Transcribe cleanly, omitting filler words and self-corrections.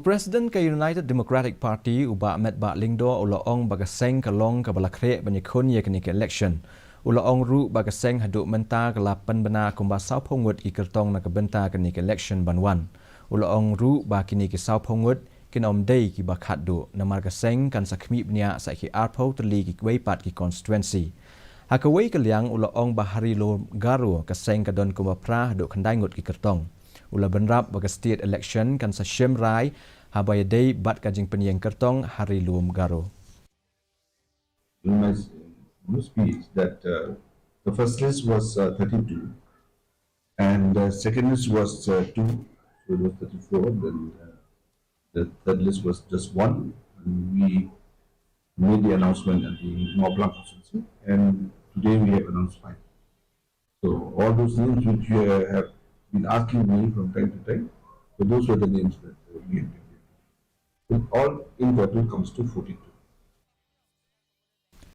Presiden ke United Democratic Party ubah Ahmed Bak Lingdo ulaong bagaseng kalong ke balakre banyakun ye kini ke election. Ulaong ru bagaseng haduk menta ke lapan bena kumba sau pongut ki Kyrtong na ke Bynta kini ke election banwan. Ulaong ru ba kini ke sau pongut kini omdei ki bakat du namar gaseng kan sakmi bnia saiki arpau terli ki kweipat ki constituency. Hakawai keliang ulaong bahari lo garu kaseng kadon kumba prah duk kendai ngut ki Kyrtong. Ula benrap baga state election kan sa Siem Rai habaya day bat kajing penyeng Kyrtong hari luum garo. In my speech that the first list was 32 and the second list was 2, so it was 34, then the third list was just 1, and we made the announcement at the Moblang constituency, and today we have announced 5. So all those names which you have been asking me from time to time, so those were the names that we have been given. So all in total comes to 42.